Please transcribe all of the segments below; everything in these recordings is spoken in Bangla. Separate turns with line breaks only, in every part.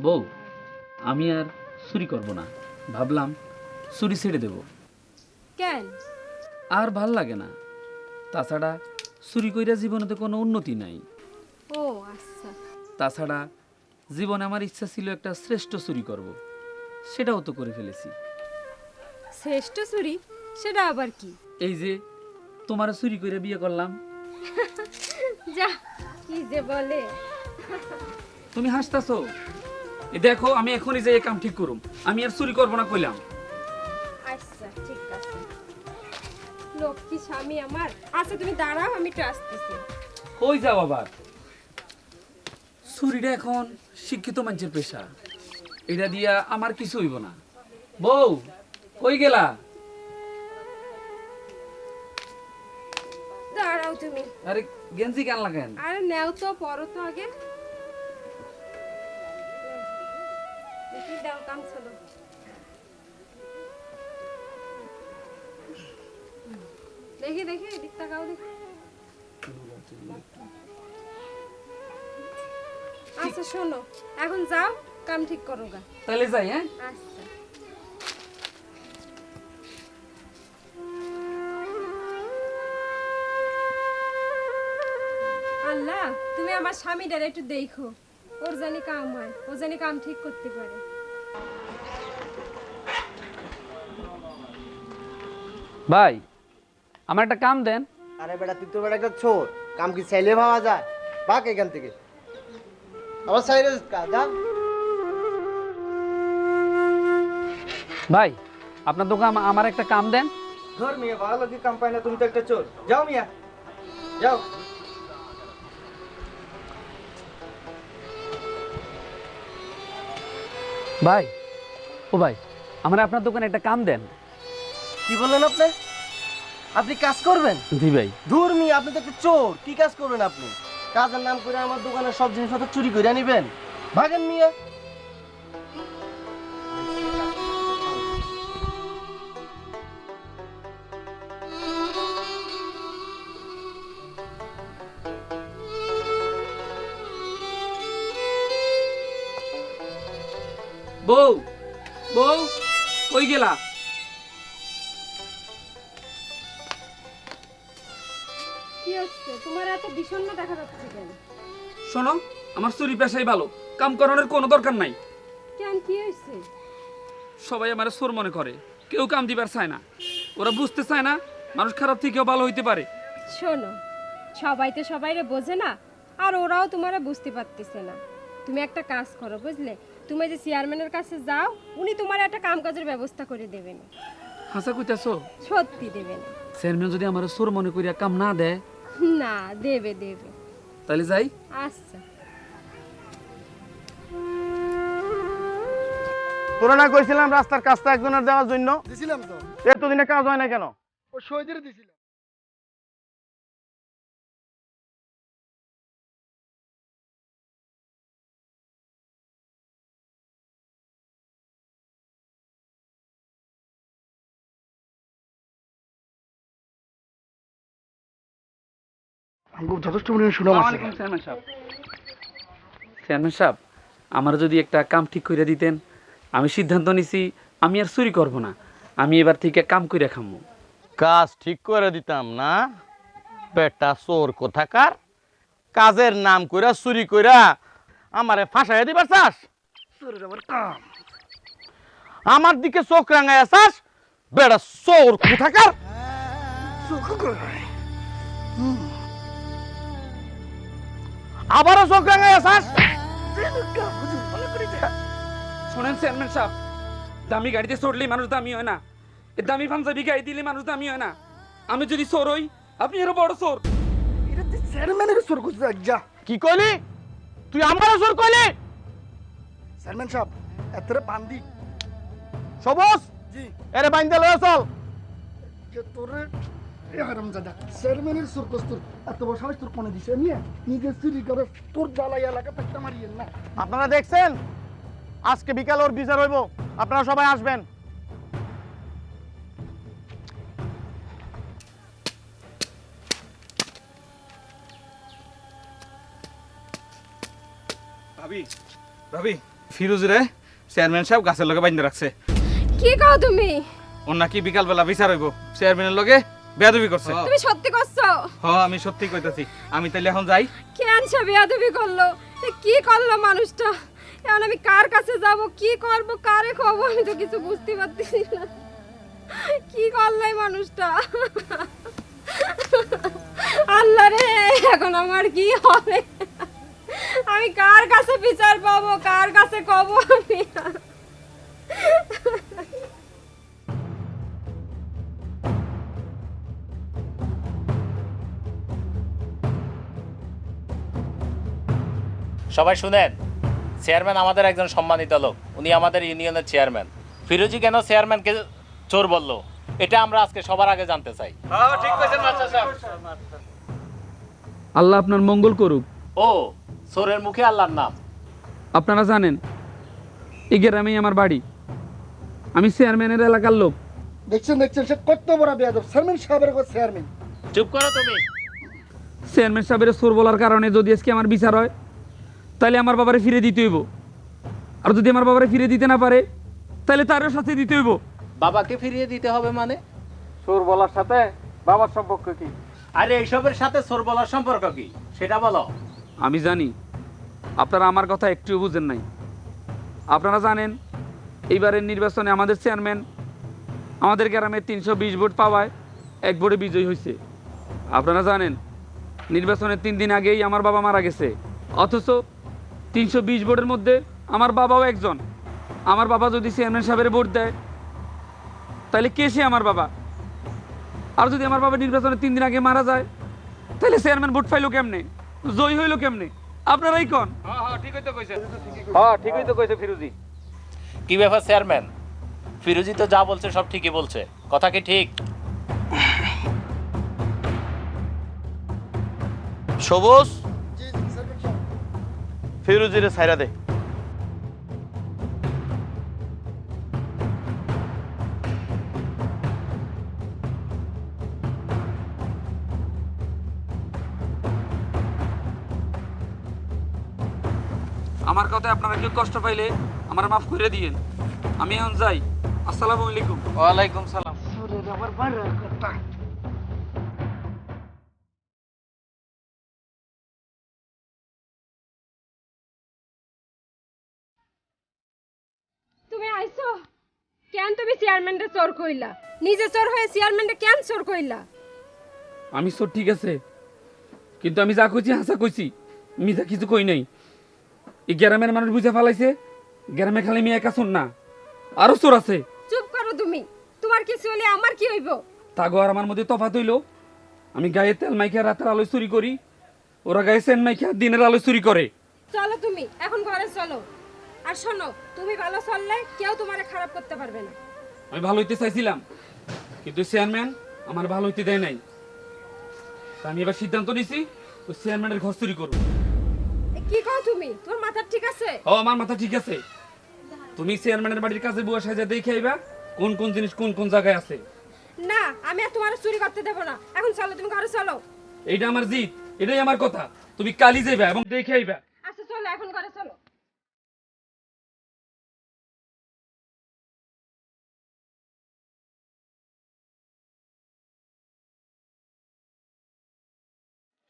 বউ, আমি আর চুরি করব না, ভাবলাম চুরি ছেড়ে দেব।
কেন?
আর ভাল লাগে না। তাছাড়া চুরি কইরা জীবনে তো কোনো উন্নতি নাই।
ও আচ্ছা।
তাছাড়া জীবনে আমার ইচ্ছা ছিল একটা শ্রেষ্ঠ চুরি করব, সেটাও তো করে ফেলেছি।
শ্রেষ্ঠ চুরি? সেটা আবার কি?
এই যে তোমার চুরি করে বিয়ে করলাম।
যা, কি যে বলে।
তুমি হাসতাছো? এ দেখো, আমি এখনই যে এই কাম ঠিক করুম, আমি আর চুরি করবো না কইলাম।
আচ্ছা ঠিক আছে, লক্ষ্মী স্বামী আমার। আচ্ছা তুমি দাঁড়াও, আমি একটু আসতেছি।
কই যাও আবার? চুরিটা এখন শিক্ষিত মানুষের পেশা, এটা দিয়া আমার কিছু হইব না। বউ, কই গেলা?
দাঁড়াও তুমি।
আরে গেঞ্জি কেন লাগেন?
আরে নেও তো, পরো তো আগে। দেখি দাও, কাম চলো। দেখি দেখি, এদিক তাকাও দেখি। আচ্ছা শোনো, এখন যাও, কাম ঠিক করো গা।
তাহলে যাই, হ্যাঁ?
আচ্ছা। আল্লাহ, তুমি আমার স্বামীটার একটু দেখো, ওর জানি কাম হয়, ও জানি কাম ঠিক করতে পারে।
ভাই, আমার একটা কাম দেন।
আরে বেটা, তুই তো বেটা একটা ছোট, কাম কি চাইলে ভাবা যায়? বাক এখান থেকে, আবার সাইরে কাজ যা।
ভাই, আপনার দোকান আমার একটা কাম দেন।
ধর মিয়া, ভালো কি কাম পাই না, তুমি তো একটা চোর। যাও মিয়া, যাও।
ভাই, ও ভাই, আমার আপনার দোকানে একটা কাম দেন।
কি বললেন আপনি? আপনি কাজ করবেন?
জি ভাই।
ধুর মিয়া, আপনি তো একটা চোর, কি কাজ করবেন আপনি? কাজের নাম করে আমার দোকানের সব জিনিসপত্র চুরি করে নিবেন? ভাগেন মিয়া।
বউ, বউ, কই গেলা?
কি হচ্ছে তোমার? এত বিষণ্ণ দেখা যাচ্ছে কেন?
শোনো, আমার চুরি পেশাই ভালো, কাম করানোর কোনো দরকার নাই।
কেন, কি হয়েছে?
সবাই আমার চোর মনে করে, কেউ কাম দিবার চায় না। ওরা বুঝতে চায় না মানুষ খারাপ থেকেও ভালো হইতে পারে।
শোনো, সবাই তো সবাইরে বোঝে না, আর ওরাও তোমারে বুঝতে পারতেছে না। তুমি একটা কাজ করো, বুঝলে? তুমি যে চেয়ারম্যানের কাছে যাও, উনি তোমার একটা কাম কাজের ব্যবস্থা করে দেবেন।
হাসা কইতাছো?
সত্যি দেবেন।
চেয়ারম্যান যদি আমার চোর মনে করিয়া কাম না দেয়?
না, দেবে দেবে।
তাহলে যাই।
আচ্ছা।
তোরা না কইছিলাম রাস্তার কাজটা একজনের দেওয়ার জন্য?
দিছিলাম তো।
এতদিনে কাজ হয় না কেন?
ও শহীদের দিছিলাম।
আমার যথেষ্ট পরিমাণে সুনাম আছে।
চেয়ারম্যান সাহেব, চেয়ারম্যান সাহেব, আমার যদি একটা কাম ঠিক করে দিতেন। আমি সিদ্ধান্ত নিছি আমি আর চুরি করব না, আমি এবার থেকে কাম কইরা খামু।
কাজ ঠিক করে দিতাম না? বেটা চোর কোথাকার, কাজের নাম কইরা চুরি কইরা আমারে ফাঁসাইয়া দিবার চাস? আমার দিকে চোখ রাঙাইয়া চাস? বেটা চোর কোথাকার। আবারও চোখ রাঙাইয়া চাস?
শোনেন চেয়ারম্যান সাহেব, দামি গাড়িতে চড়লেই মানুষ দামি হয় না, এ দামি পাঞ্জাবি গাড়ি দিলে মানুষ দামি হয় না। আমি যদি চোর হই, আপনি আরো বড় চোর।
চেয়ারম্যানের চোর করছে যা।
কি কইলি? তুই আমারও চোর কইলি?
চেয়ারম্যান সাহেব, এতরে বান্দি
সবস
জি
এরে বাইন্দা লয়ে চল।
যে তোরে এ হারামজাদা চেয়ারম্যানের চোর কস্তুর এত বড় সাহস তোর কোনে দিছে? নিয়ে নিজে চুরি করে তোর জ্বালাই এলাকা থাকতে মারিয়েন না।
আপনারা দেখছেন আজকে বিকাল ওর বিচার হইব, আপনারা সবাই আসবেন।
ভাবি, ভাবি, ফিরোজরে চেয়ারম্যান সাহেব গাছের লগে বাইন্ধে রাখছে।
কি কও তুমি?
ওর নাকি বিকালবেলা বিচার হইব চেয়ারম্যানের লগে বেয়াদবি করছে।
তুমি সত্যি করছো?
আমি সত্যি কইতাছি। আমি তাইলে এখন যাই।
কেন সে বেয়াদবি করলো? এ কি করলো মানুষটা? এখন আমি কার কাছে যাব, কি করব, কারে খবর, আমি তো কিছু বুঝতে পারতেছি না। কি করলো এই মানুষটা? আল্লাহ রে, এখন আমার কি হবে? আমি কার কাছে বিচার পাবো, কার কাছে কব আমি?
সবাই শুনেন, চেয়ারম্যান আমাদের একজন সম্মানিত লোক, উনি আমাদের ইউনিয়নের চেয়ারম্যান। ফিরোজি কেন চেয়ারম্যানকে চোর বললো, এটা আমরা আজকে সবার আগে জানতে চাই।
ঠিক কইছেন মাস্টার সাহেব।
আল্লাহ আপনার মঙ্গল করুক।
ও, চোরের মুখে আল্লাহর নাম।
আপনারা জানেন এই গ্রামেই আমার বাড়ি, আমি চেয়ারম্যানের এলাকার লোক।
দেখছেন সে কত বড় বেয়াদব, চেয়ারম্যান সাহেবের চেয়ারম্যান।
চুপ করো তুমি।
চেয়ারম্যান সাহেবের চোর বলার কারণে যদি আজকে আমার বিচার হয়, তাহলে আমার বাবারে ফিরে দিতে হইব। আর যদি আমার বাবারে ফিরে দিতে না পারে, তাহলে তারও সাথে দিতে হইব।
বাবাকে ফিরিয়ে দিতে হবে মানে?
চোর বলার সাথে বাবার সম্পর্ক কি?
আরে এইসবের সাথে চোর বলার সম্পর্ক কি সেটা বলো।
আমি জানি আপনারা আমার কথা একটুও বুঝেন নাই। আপনারা জানেন এইবারের নির্বাচনে আমাদের চেয়ারম্যান আমাদের গ্রামে 320 ভোট পাওয়ায় 1 ভোটে বিজয়ী হয়েছে। আপনারা জানেন নির্বাচনের 3 দিন আগেই আমার বাবা মারা গেছে, অথচ 320 ভোটের মধ্যে আমার বাবাও একজন। আমার বাবা যদি চেয়ারম্যান সাহেবের ভোট দেয়, তাহলে কে সে আমার বাবা? আর যদি আমার বাবা নির্বাচনের 3 দিন আগে মারা যায়, তাহলে চেয়ারম্যান ভোট পাইলো কেমনে, জয়ী হইলো কেমনে? আপনারাই কোন।
ঠিকই তো কইছে।
ঠিকই তো কইছে ফিরোজি।
কি ব্যাপার চেয়ারম্যান? ফিরোজি তো যা বলছে সব ঠিকই বলছে, কথা কি ঠিক?
সবুজ,
জি চেয়ারম্যান সাহেব।
ফিরোজিরে ছাইরা দে।
আমার কথায় আপনারা কেউ কষ্ট পাইলে আমার মাফ করে দিয়েন। আমি এখন যাই। আসসালামু আলাইকুম।
ওয়ালাইকুম সালাম।
তুমি আইছো কেন? তুমি চেয়ারম্যানটা চোর কইলা, নিজে চোর হয়ে চেয়ারম্যানটা কেন চোর কইলা?
আমি সব ঠিক আছে, কিন্তু আমি যা কইছি হাসা কইছি, মিথ্যা কিছু কই নাই। এই গ্রামের মানুষ বুঝে ফেলাইছে গ্রামে খালি মেয়ে একা চোর না, আরো চোর আছে।
চুপ করো তুমি। তোমার কিছু হলে আমার কি হইব?
তাগো আর আমার মধ্যে তফাৎ হইলো, আমি গায়ে তেল মাইখা রাতের আলোয় চুরি করি, ওরা গায়ে সেন মাইখা দিনের আলোয় চুরি করে।
চলো তুমি এখন ঘরে চলো। আর শোনো, তুমি ভালো চললে কেউ তোমারে খারাপ করতে পারবে না।
আমি ভালো হইতে চাইছিলাম, কিন্তু চেয়ারম্যান আমার ভালো হইতে দেয় নাই। তা আমি এবার সিদ্ধান্ত নিছি ওই চেয়ারম্যানের ঘর চুরি করবো।
এ কি কও তুমি? তোমার মাথা ঠিক আছে?
ও, আমার মাথা ঠিক আছে। তুমি চেয়ারম্যানের বাড়ির কাছে বুয়া সাজা দেখে আইবা কোন কোন জিনিস কোন কোন জায়গায় আছে।
না, আমি আর তোমার চুরি করতে দেব না। এখন চলো, তুমি ঘরে চলো।
এইটা আমার জিত, এটাই আমার কথা। তুমি কালি যাইবা এবং দেখে আইবা।
আচ্ছা চলো, এখন ঘরে চলো।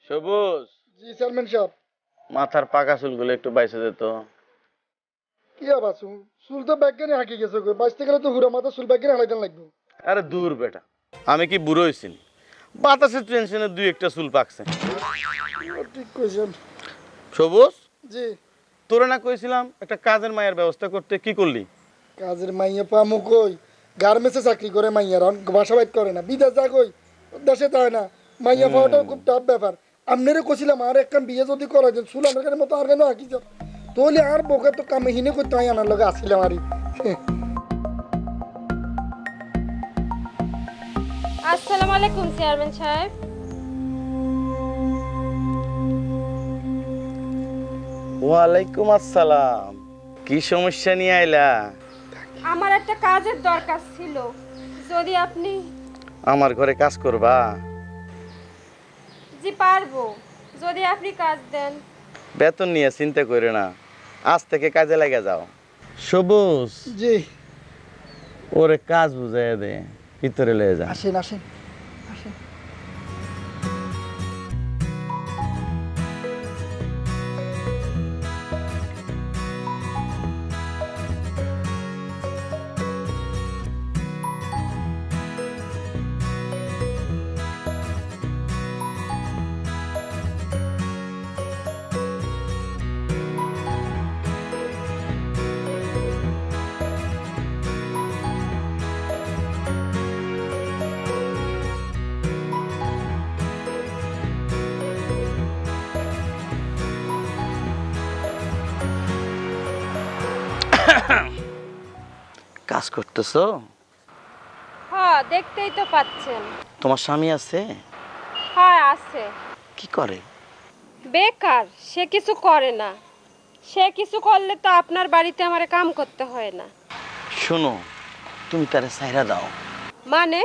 সবুজ,
জি চেয়ারম্যান সাহেব।
মাথার পাকা চুলগুলো একটু বাইসে যেত।
কি আবার চুল তো ব্যাগখানে হাঁকি গেছে, বাঁচতে গেলে তো হুড়া মাথা চুল ব্যাগখানে হালাইতে লাগবে।
আরে দূর বেটা, আমি কি বুড়ো হয়েছি? বাতাসের টেনশনে 2-1টা চুল পাকছে।
ঠিক কইছেন।
সবুজ,
জি
তোরে না কইছিলাম একটা কাজের মায়ের ব্যবস্থা করতে, কি করলি?
কাজের মাইয়া পামু কই? গার্মেন্টসে চাকরি করে মাইয়ারা, বাসা বাইত করে না। বিদেশ যা কই, দেশে তাই না। মাইয়া পাওয়াটাও খুব টাফ ব্যাপার। আপনারও কইছিলাম আর একখান বিয়ে যদি করা যায়, চুল আমার মতো আর কেন আঁকি যাও, তাহলে আর বকে তো কামে হিনে করতে হয়। আমার লগে আসছিলাম আরই।
আসসালামু আলাইকুম চেয়ারম্যান সাহেব।
ওয়ালাইকুম আসসালাম। কি সমস্যা নিয়ে আইলা?
আমার একটা কাজের দরকার ছিল, যদি আপনি।
আমার ঘরে কাজ করবা?
জি পারবো, যদি আপনি কাজ দেন।
বেতন নিয়ে চিন্তা করে না, আজ থেকে কাজে লেগে যাও। সবুজ,
জি
ওরে কাজ বুঝাই দে, ভিতরে লয়ে যা।
আসেন আসেন আসেন।
কাজ করতেছো?
হ্যাঁ, দেখতেই তো পাচ্ছেন।
তোমার স্বামী আছে?
হ্যাঁ আছে।
কি করে?
বেকার, সে কিছু করে না। সে কিছু করলে তো আপনার বাড়িতে আমারে কাম করতে হয় না।
শোনো, তুমি তারে সাইরা দাও।
মানে?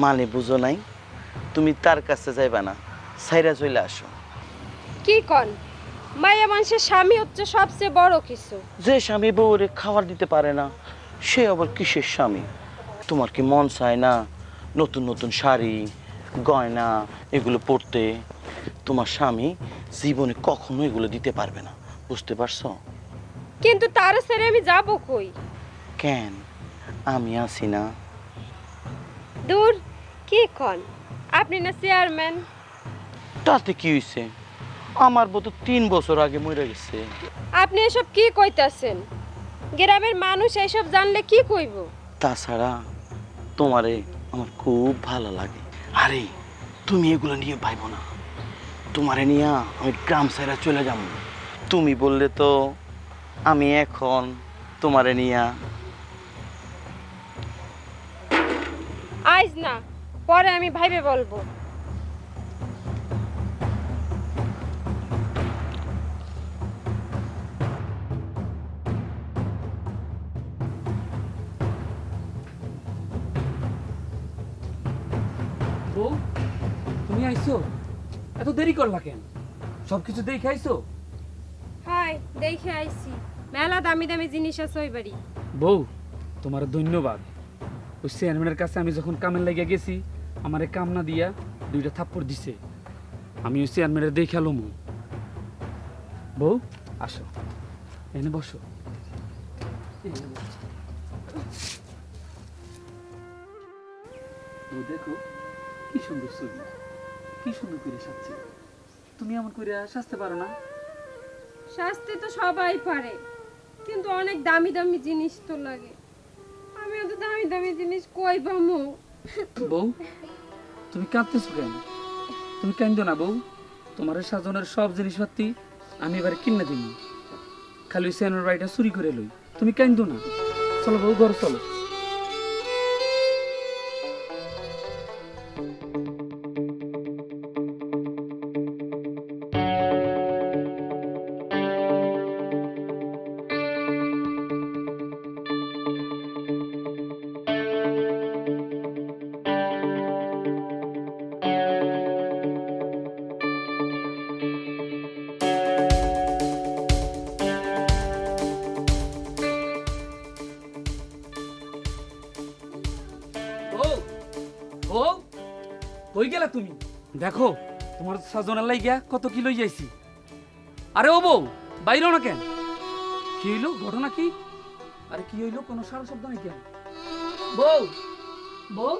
মানে বুঝো নাই? তুমি তার কাছে যাইবা না, সাইরা চলে আসো।
কি কন? মায়া মানুষের স্বামী হচ্ছে সবচেয়ে বড় কিছু।
যে স্বামী বউরে খাবার দিতে পারে না, সে আবার কিসের স্বামী? তোমার কি মন চায় না নতুন নতুন শাড়ি গয়না এগুলো পরতে? তোমার স্বামী জীবনে কখনো এগুলো দিতে পারবে না, বুঝতে পারছো?
কিন্তু তার ছেড়ে আমি যাব কই?
কেন? আমি আছি না।
দূর, কি কন? আপনি না চেয়ারম্যান?
তাতে কি হয়েছে? আমার বউ তো 3 বছর আগে মরে গেছে।
আপনি এসব কি কইতাছেন? গ্রামের মানুষ এসব জানলে কি কইব?
তাছাড়া তোমারে আমার খুব ভালো লাগে। আরে তুমি এগুলো নিয়ে ভাইবো না, তোমারে নিয়ে আমি গ্রাম ছেড়ে চলে যাব। তুমি বললে তো আমি এখন তোমারে নিয়ে।
আইজ না, পরে আমি ভাইবে বলবো।
বউ, তুমি আইছো? এত দেরি করলা কেন? সবকিছু দেখে আইছো?
হাই, দেখে আইছি। মেলা দামি দামি জিনিস আছে ওই বাড়ি।
বউ, তোমার ধন্যবাদ। ওই চেয়ারম্যানের কাছে আমি যখন কামের লাগিয়ে গেছি, আমারে কাম না দিয়া 2টা থাপ্পড় দিছে। আমি ওই চেয়ারম্যানের দেখে এলাম। বউ, আসো, এনে বসো। এনে বসো। বউ, দেখো কি সুন্দর ছবি, কি সুন্দর করে সাজছে। তুমি এমন করে সাজতে পারো না?
শাস্তি তো সবাই পারে, কিন্তু অনেক দামি দামি জিনিস তো লাগে। আমি অত দামি দামি জিনিস কই পামু?
বউ, তুমি কাঁদতেছো কেন? তুমি কাঁদো না বউ। তোমার সাজনের সব জিনিসপাতি আমি এবারে কিনে দিই। খালি ওই চেয়ারম্যানের বাড়িটা চুরি করে লই। তুমি কাঁদো না। চলো বউ, ঘর চলো। বউ, বউ, কই গেলা তুমি? দেখো তোমার সাজনের লাইগা কত কি লই যাইছি। আরে ও বউ, বাইরেও না কেন? কি হইলো? ঘটনা কি? আরে কি হইলো? কোনো সারা শব্দ নাই কেন? বউ, বউ,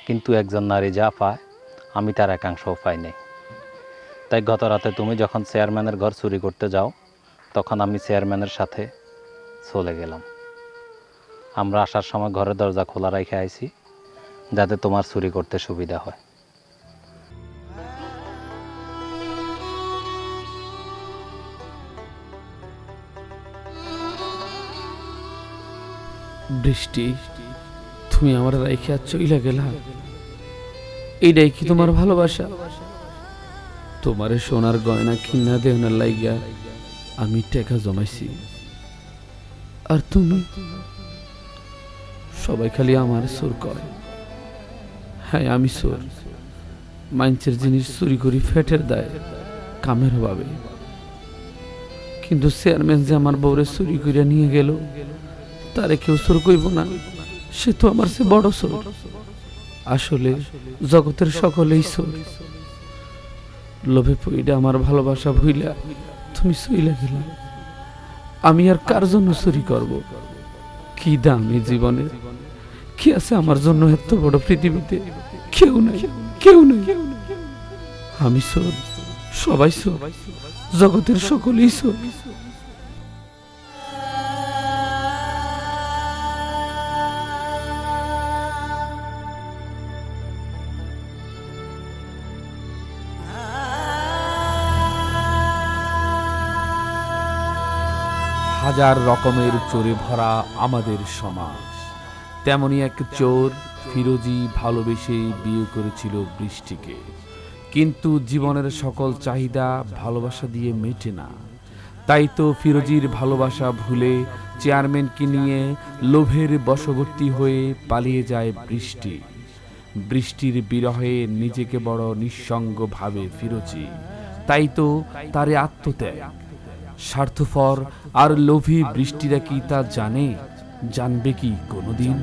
কিন্তু একজন নারী যা পায় আমি তার একাংশও পাই নাই।
তাই গত রাতে তুমি যখন চেয়ারম্যানের ঘর চুরি করতে যাও তখন আমি চেয়ারম্যানের সাথে চলে গেলাম। আমরা আসার সময় ঘরের দরজা খোলা রেখে আইছি যাতে তোমার চুরি করতে সুবিধা হয়।
বৃষ্টি, তুমি আমার রাইখে আর চইলা গেলা, এইটাই কি তোমার ভালোবাসা? তোমারে সোনার গয়না কিনা দেওয়ার লাইগা আমি টাকা জমাইছি, আর তুমি সবাই খালি আমার চোর কয়। হ্যাঁ, আমি চোর, মানুষের জিনিস চুরি করি ফেটের দায়, কামের অভাবে। কিন্তু চেয়ারম্যান যে আমার বউরে চুরি করে নিয়ে গেল, তারে কেউ চোর কইব না? সে তো আমার সে বড় চোর। আসলে জগতের সকলেই চোর। লোভে পইডা আমার ভালোবাসা ভুইলা তুমি চইলা গেলা। আমি আর কার জন্য চুরি করব? কি দাম এই জীবনের? কি আছে আমার জন্য এত বড় পৃথিবীতে? কেউ নাই, কেউ নাই। আমি চোর, সবাই চোর, জগতের সকলেই চোর।
হাজার রকমের চোরে ভরা আমাদের সমাজ, তেমনি এক চোর ফিরোজি ভালোবেসে বিয়ে করেছিল বৃষ্টিকে। কিন্তু জীবনের সকল চাহিদা ভালোবাসা দিয়ে মেটে না। তাই তো ফিরোজির ভালোবাসা ভুলে চেয়ারম্যানকে নিয়ে লোভের বশবর্তী হয়ে পালিয়ে যায় বৃষ্টি। বৃষ্টির বিরহে নিজেকে বড় নিঃসঙ্গ ভাবে ফিরোজি। তাই তো তারে আত্মত্যাগ। স্বার্থপর আর লোভী বৃষ্টিরা কি তা জানে? জানবে কি কোনোদিন?